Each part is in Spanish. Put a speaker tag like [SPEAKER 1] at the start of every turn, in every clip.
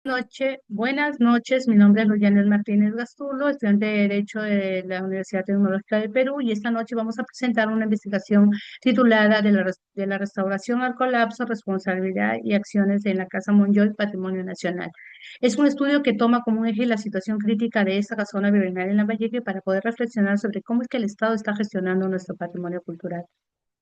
[SPEAKER 1] Buenas noches, mi nombre es Luyanel Martínez Gastulo, estudiante de Derecho de la Universidad Tecnológica del Perú y esta noche vamos a presentar una investigación titulada de la restauración al colapso, responsabilidad y acciones en la Casa Monjoy, Patrimonio Nacional. Es un estudio que toma como eje la situación crítica de esta zona virreinal en Lambayeque para poder reflexionar sobre cómo es que el Estado está gestionando nuestro patrimonio cultural.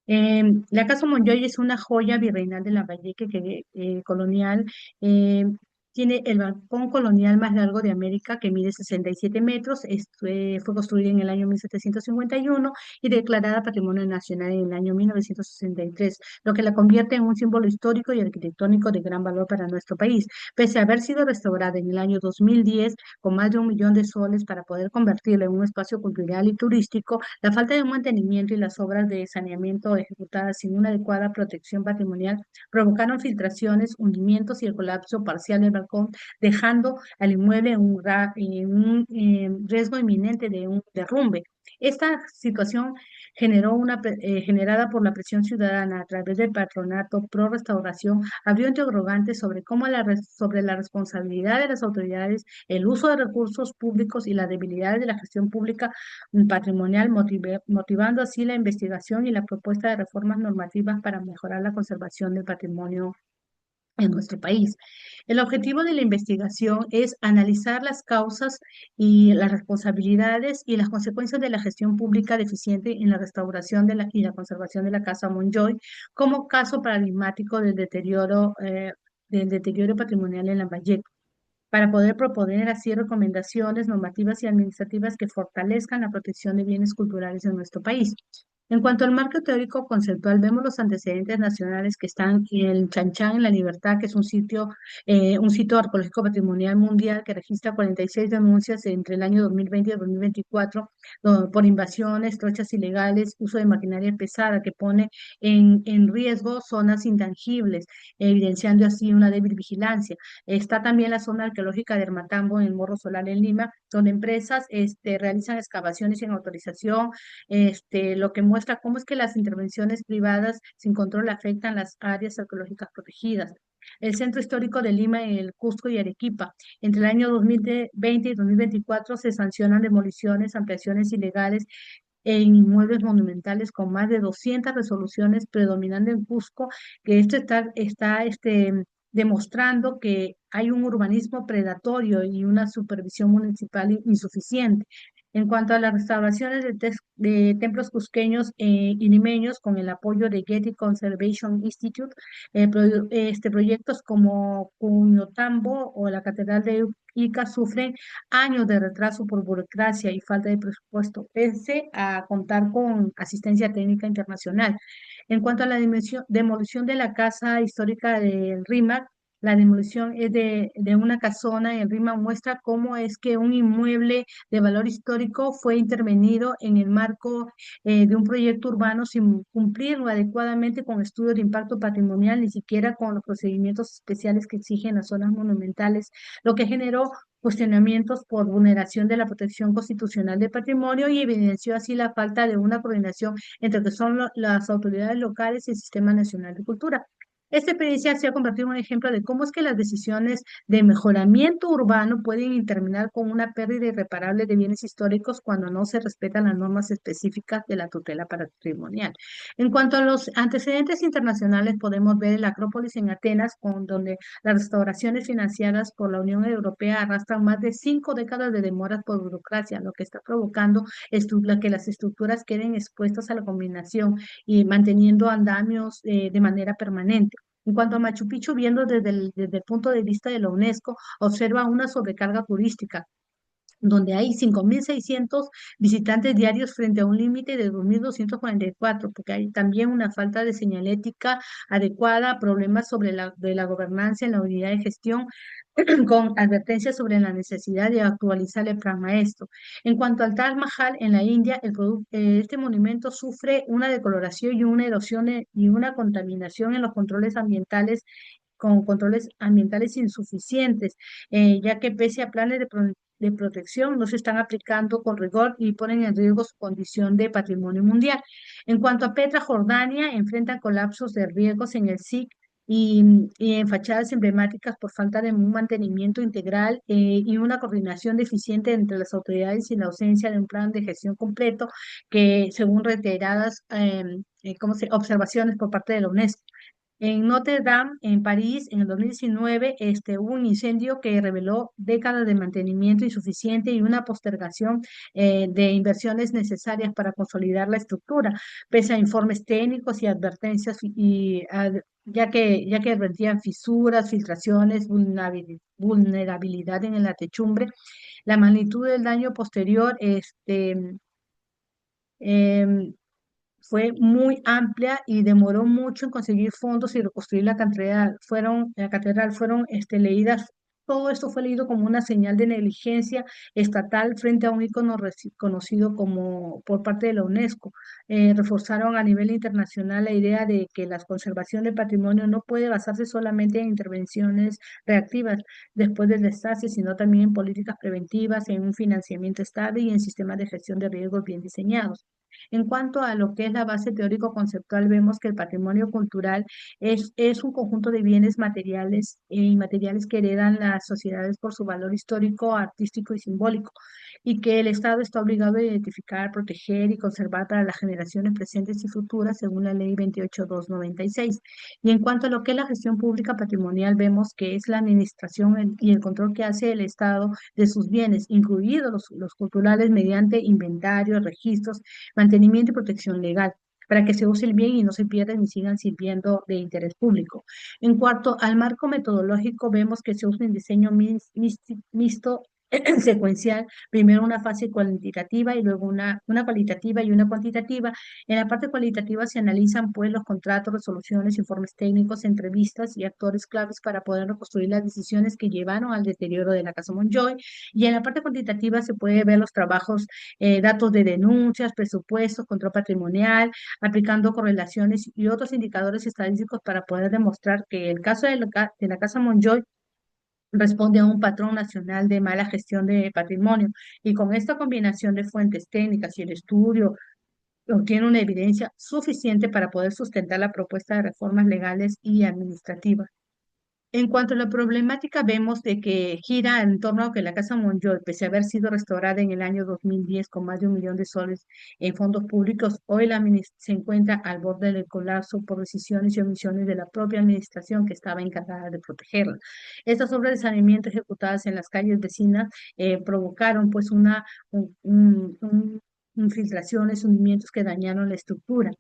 [SPEAKER 1] La Casa Monjoy es una joya virreinal de Lambayeque colonial. eh, Tiene el balcón colonial más largo de América, que mide 67 metros. Fue construida en el año 1751 y declarada Patrimonio Nacional en el año 1963, lo que la convierte en un símbolo histórico y arquitectónico de gran valor para nuestro país. Pese a haber sido restaurada en el año 2010 con más de 1 millón de soles para poder convertirla en un espacio cultural y turístico, la falta de mantenimiento y las obras de saneamiento ejecutadas sin una adecuada protección patrimonial provocaron filtraciones, hundimientos y el colapso parcial del balcón, dejando al inmueble en un riesgo inminente de un derrumbe. Esta situación generada por la presión ciudadana a través del patronato pro restauración, abrió interrogantes sobre sobre la responsabilidad de las autoridades, el uso de recursos públicos y las debilidades de la gestión pública patrimonial, motivando así la investigación y la propuesta de reformas normativas para mejorar la conservación del patrimonio en nuestro país. El objetivo de la investigación es analizar las causas y las responsabilidades y las consecuencias de la gestión pública deficiente en la restauración y la conservación de la Casa Monjoy como caso paradigmático del deterioro patrimonial en Lambayeque, para poder proponer así recomendaciones normativas y administrativas que fortalezcan la protección de bienes culturales en nuestro país. En cuanto al marco teórico conceptual, vemos los antecedentes nacionales que están en el Chanchán, en La Libertad, que es un sitio arqueológico patrimonial mundial que registra 46 denuncias entre el año 2020 y 2024 por invasiones, trochas ilegales, uso de maquinaria pesada que pone en riesgo zonas intangibles, evidenciando así una débil vigilancia. Está también la zona arqueológica de Hermatambo en el Morro Solar en Lima, donde empresas realizan excavaciones sin autorización, lo que muestra cómo es que las intervenciones privadas sin control afectan las áreas arqueológicas protegidas. El Centro Histórico de Lima en el Cusco y Arequipa. Entre el año 2020 y 2024 se sancionan demoliciones, ampliaciones ilegales en inmuebles monumentales con más de 200 resoluciones, predominando en Cusco, que esto está demostrando que hay un urbanismo predatorio y una supervisión municipal insuficiente. En cuanto a las restauraciones de templos cusqueños y limeños, con el apoyo de Getty Conservation Institute, proyectos como Cuñotambo o la Catedral de Ica sufren años de retraso por burocracia y falta de presupuesto, pese a contar con asistencia técnica internacional. En cuanto a la demolición de la casa histórica del RIMAC, la demolición es de una casona en Rima, muestra cómo es que un inmueble de valor histórico fue intervenido en el marco de un proyecto urbano sin cumplir adecuadamente con estudios de impacto patrimonial, ni siquiera con los procedimientos especiales que exigen las zonas monumentales, lo que generó cuestionamientos por vulneración de la protección constitucional del patrimonio y evidenció así la falta de una coordinación entre lo que son las autoridades locales y el Sistema Nacional de Cultura. Esta experiencia se ha convertido en un ejemplo de cómo es que las decisiones de mejoramiento urbano pueden terminar con una pérdida irreparable de bienes históricos cuando no se respetan las normas específicas de la tutela patrimonial. En cuanto a los antecedentes internacionales, podemos ver el Acrópolis en Atenas, donde las restauraciones financiadas por la Unión Europea arrastran más de 5 décadas de demoras por burocracia, lo que está provocando que las estructuras queden expuestas a la combinación y manteniendo andamios de manera permanente. En cuanto a Machu Picchu, viendo desde el punto de vista de la UNESCO, observa una sobrecarga turística, donde hay 5.600 visitantes diarios frente a un límite de 2.244, porque hay también una falta de señalética adecuada, problemas de la gobernanza en la unidad de gestión, con advertencias sobre la necesidad de actualizar el plan maestro. En cuanto al Taj Mahal en la India, este monumento sufre una decoloración y una erosión y una contaminación en los controles ambientales, con controles ambientales insuficientes, ya que pese a planes de protección no se están aplicando con rigor y ponen en riesgo su condición de patrimonio mundial. En cuanto a Petra, Jordania, enfrentan colapsos de riesgos en el SIC y en fachadas emblemáticas por falta de un mantenimiento integral y una coordinación deficiente entre las autoridades y la ausencia de un plan de gestión completo que, según reiteradas observaciones por parte de la UNESCO. En Notre Dame, en París, en el 2019, hubo un incendio que reveló décadas de mantenimiento insuficiente y una postergación de inversiones necesarias para consolidar la estructura, pese a informes técnicos y advertencias, ya que advertían fisuras, filtraciones, vulnerabilidad en la techumbre. La magnitud del daño posterior em, fue muy amplia y demoró mucho en conseguir fondos y reconstruir la catedral. Fueron leídas, todo esto fue leído como una señal de negligencia estatal frente a un ícono conocido como por parte de la UNESCO. Reforzaron a nivel internacional la idea de que la conservación del patrimonio no puede basarse solamente en intervenciones reactivas después del desastre, sino también en políticas preventivas, en un financiamiento estable y en sistemas de gestión de riesgos bien diseñados. En cuanto a lo que es la base teórico-conceptual, vemos que el patrimonio cultural es un conjunto de bienes materiales e inmateriales que heredan las sociedades por su valor histórico, artístico y simbólico, y que el Estado está obligado a identificar, proteger y conservar para las generaciones presentes y futuras, según la Ley 28296. Y en cuanto a lo que es la gestión pública patrimonial, vemos que es la administración y el control que hace el Estado de sus bienes, incluidos los culturales, mediante inventarios, registros, mantenimiento y protección legal, para que se usen bien y no se pierdan y sigan sirviendo de interés público. En cuanto al marco metodológico, vemos que se usa un diseño mixto secuencial, primero una fase cuantitativa y luego una cualitativa y una cuantitativa. En la parte cualitativa se analizan pues los contratos, resoluciones, informes técnicos, entrevistas y actores claves para poder reconstruir las decisiones que llevaron al deterioro de la Casa Monjoy. Y en la parte cuantitativa se puede ver los trabajos, datos de denuncias, presupuestos, control patrimonial, aplicando correlaciones y otros indicadores estadísticos para poder demostrar que el caso de la Casa Monjoy responde a un patrón nacional de mala gestión de patrimonio. Y con esta combinación de fuentes técnicas y el estudio, obtiene una evidencia suficiente para poder sustentar la propuesta de reformas legales y administrativas. En cuanto a la problemática, vemos de que gira en torno a que la Casa Monjoy, pese a haber sido restaurada en el año 2010 con más de 1 millón de soles en fondos públicos, hoy se encuentra al borde del colapso por decisiones y omisiones de la propia administración que estaba encargada de protegerla. Estas obras de saneamiento ejecutadas en las calles vecinas provocaron pues infiltraciones, hundimientos que dañaron la estructura.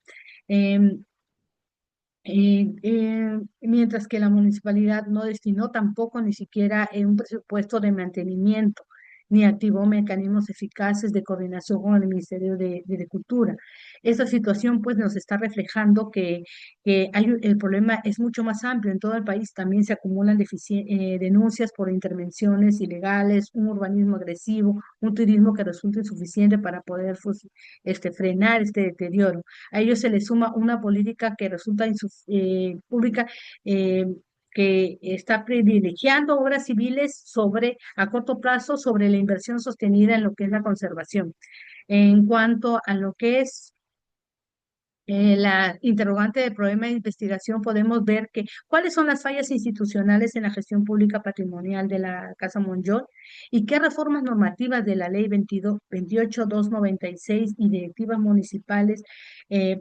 [SPEAKER 1] Em, Mientras que la municipalidad no destinó tampoco ni siquiera un presupuesto de mantenimiento, ni activó mecanismos eficaces de coordinación con el Ministerio de Cultura. Esta situación pues nos está reflejando que el problema es mucho más amplio. En todo el país también se acumulan denuncias por intervenciones ilegales, un urbanismo agresivo, un turismo que resulta insuficiente para poder frenar este deterioro. A ello se le suma una política que resulta pública, eh, que está privilegiando obras civiles a corto plazo sobre la inversión sostenida en lo que es la conservación. En cuanto a lo que es la interrogante del problema de investigación, podemos ver que cuáles son las fallas institucionales en la gestión pública patrimonial de la Casa Monjol y qué reformas normativas de la Ley 28296 y directivas municipales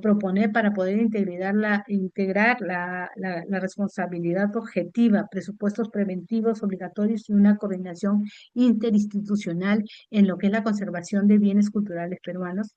[SPEAKER 1] proponer para poder integrar la responsabilidad objetiva, presupuestos preventivos obligatorios y una coordinación interinstitucional en lo que es la conservación de bienes culturales peruanos.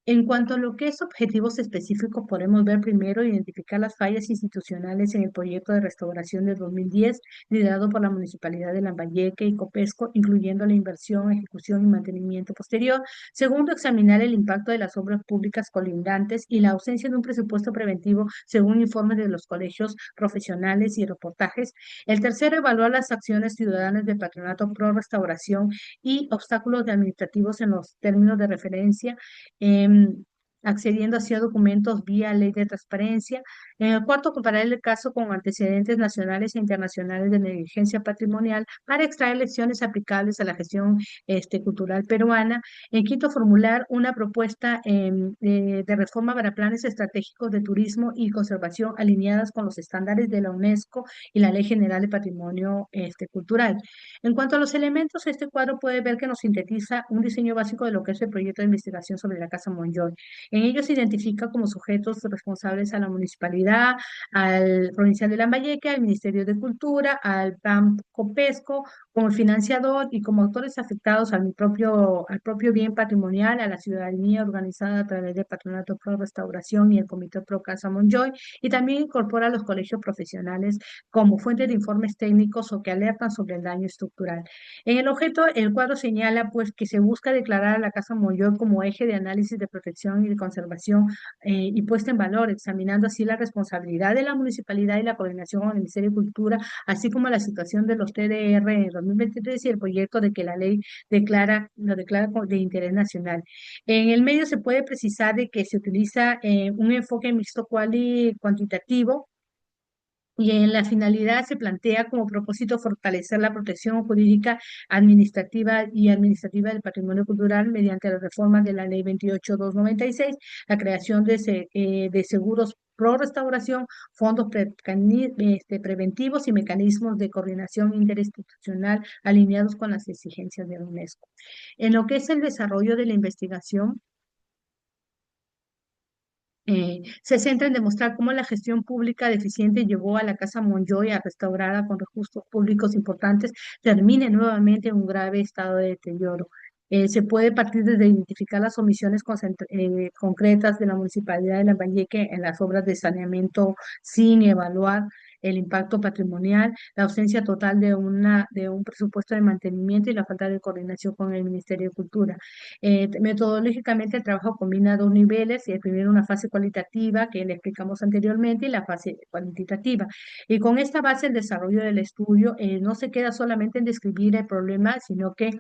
[SPEAKER 1] En cuanto a lo que es objetivos específicos, podemos ver primero identificar las fallas institucionales en el proyecto de restauración de 2010, liderado por la Municipalidad de Lambayeque y Copesco, incluyendo la inversión, ejecución y mantenimiento posterior. Segundo, examinar el impacto de las obras públicas colindantes y la ausencia de un presupuesto preventivo, según informes de los colegios profesionales y reportajes. El tercero, evaluar las acciones ciudadanas del Patronato Pro Restauración y obstáculos administrativos en los términos de referencia. accediendo así a documentos vía ley de transparencia. En el cuarto, comparar el caso con antecedentes nacionales e internacionales de negligencia patrimonial para extraer lecciones aplicables a la gestión cultural peruana. En quinto, formular una propuesta de reforma para planes estratégicos de turismo y conservación alineadas con los estándares de la UNESCO y la Ley General de Patrimonio Cultural. En cuanto a los elementos, este cuadro puede ver que nos sintetiza un diseño básico de lo que es el proyecto de investigación sobre la Casa Monjoy. En ello se identifica como sujetos responsables a la municipalidad, al provincial de Lambayeque, al Ministerio de Cultura, al PAN Copesco, como financiador y como actores afectados al propio bien patrimonial, a la ciudadanía organizada a través del Patronato Pro Restauración y el Comité Pro Casa Monjoy, y también incorpora a los colegios profesionales como fuente de informes técnicos o que alertan sobre el daño estructural. En el objeto, el cuadro señala pues que se busca declarar a la Casa Monjoy como eje de análisis de protección y de conservación y puesta en valor, examinando así la responsabilidad de la municipalidad y la coordinación con el Ministerio de Cultura, así como la situación de los TDR en 2023 y el proyecto de que la ley lo declara de interés nacional. En el medio se puede precisar de que se utiliza un enfoque mixto cual y cuantitativo, y en la finalidad se plantea como propósito fortalecer la protección jurídica administrativa del patrimonio cultural mediante las reformas de la Ley 28296, la creación de seguros pro restauración, fondos preventivos y mecanismos de coordinación interinstitucional alineados con las exigencias de la UNESCO. En lo que es el desarrollo de la investigación, se centra en demostrar cómo la gestión pública deficiente llevó a la Casa Monjoy a restaurada con recursos públicos importantes, termine nuevamente en un grave estado de deterioro. Se puede partir desde identificar las omisiones concretas de la Municipalidad de Lambayeque en las obras de saneamiento sin evaluar el impacto patrimonial, la ausencia total de un presupuesto de mantenimiento y la falta de coordinación con el Ministerio de Cultura. Metodológicamente, el trabajo combina dos niveles, y el primero una fase cualitativa, que le explicamos anteriormente, y la fase cuantitativa. Y con esta base, el desarrollo del estudio no se queda solamente en describir el problema, sino que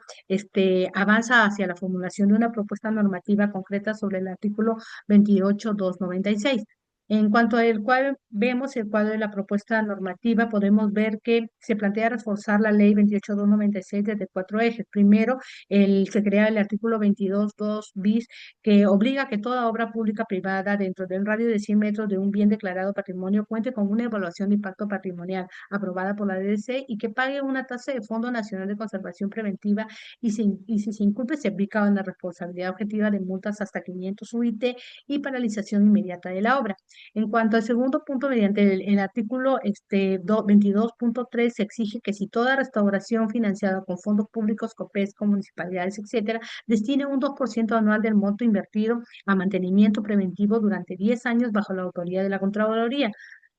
[SPEAKER 1] avanza hacia la formulación de una propuesta normativa concreta sobre el artículo 28.296. En cuanto al cual vemos el cuadro de la propuesta normativa, podemos ver que se plantea reforzar la ley 28.296 desde cuatro ejes. Primero, se crea el artículo 22.2 bis, que obliga a que toda obra pública privada dentro del radio de 100 metros de un bien declarado patrimonio cuente con una evaluación de impacto patrimonial aprobada por la DDC y que pague una tasa de Fondo Nacional de Conservación Preventiva, y si se incumple se aplica una responsabilidad objetiva de multas hasta 500 UIT y paralización inmediata de la obra. En cuanto al segundo punto, mediante el artículo 22.3 se exige que si toda restauración financiada con fondos públicos, COPESCO, municipalidades, etcétera, destine un 2% anual del monto invertido a mantenimiento preventivo durante 10 años bajo la autoridad de la Contraloría.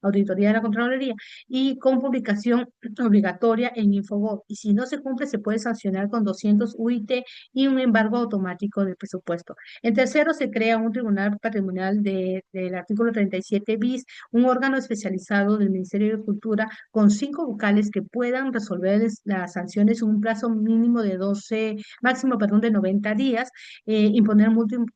[SPEAKER 1] Auditoría de la Contraloría, y con publicación obligatoria en Infogov. Y si no se cumple, se puede sancionar con 200 UIT y un embargo automático del presupuesto. En tercero, se crea un tribunal patrimonial del artículo 37 bis, un órgano especializado del Ministerio de Cultura con 5 vocales que puedan resolver las sanciones en un plazo mínimo de 12, máximo, perdón, de 90 días, imponer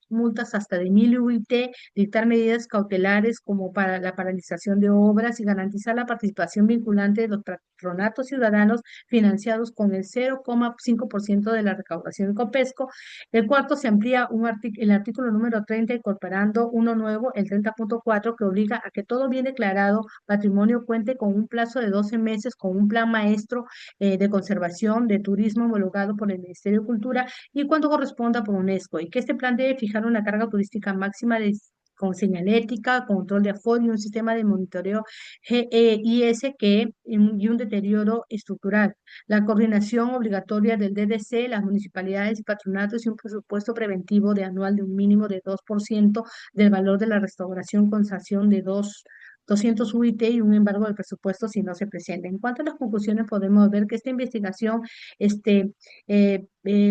[SPEAKER 1] multas hasta de 1000 UIT, dictar medidas cautelares como para la paralización de obras y garantizar la participación vinculante de los patronatos ciudadanos financiados con el 0,5% de la recaudación de COPESCO. El cuarto, se amplía el artículo número 30, incorporando uno nuevo, el 30.4, que obliga a que todo bien declarado patrimonio cuente con un plazo de 12 meses con un plan maestro de conservación de turismo homologado por el Ministerio de Cultura y cuando corresponda por UNESCO, y que este plan debe fijar una carga turística máxima con señalética, control de aforo y un sistema de monitoreo GEIS y un deterioro estructural. La coordinación obligatoria del DDC, las municipalidades y patronatos y un presupuesto preventivo de anual de un mínimo de 2% del valor de la restauración con sanción de 200 UIT y un embargo del presupuesto si no se presenta. En cuanto a las conclusiones, podemos ver que esta investigación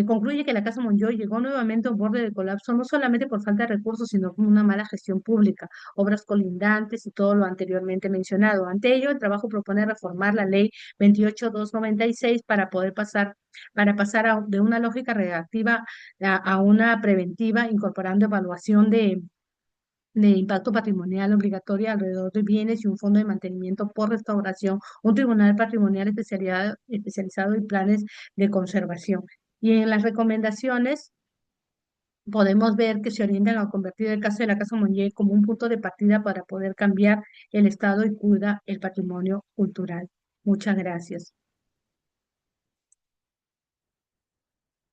[SPEAKER 1] concluye que la Casa Monjoy llegó nuevamente a un borde de colapso, no solamente por falta de recursos, sino por una mala gestión pública, obras colindantes y todo lo anteriormente mencionado. Ante ello, el trabajo propone reformar la ley 28.296 para pasar de una lógica reactiva a una preventiva, incorporando evaluación de impacto patrimonial obligatoria alrededor de bienes y un fondo de mantenimiento por restauración, un tribunal patrimonial especializado y planes de conservación. Y en las recomendaciones podemos ver que se orientan a convertir el caso de la Casa Monnier como un punto de partida para poder cambiar el estado y cuidar el patrimonio cultural. Muchas gracias.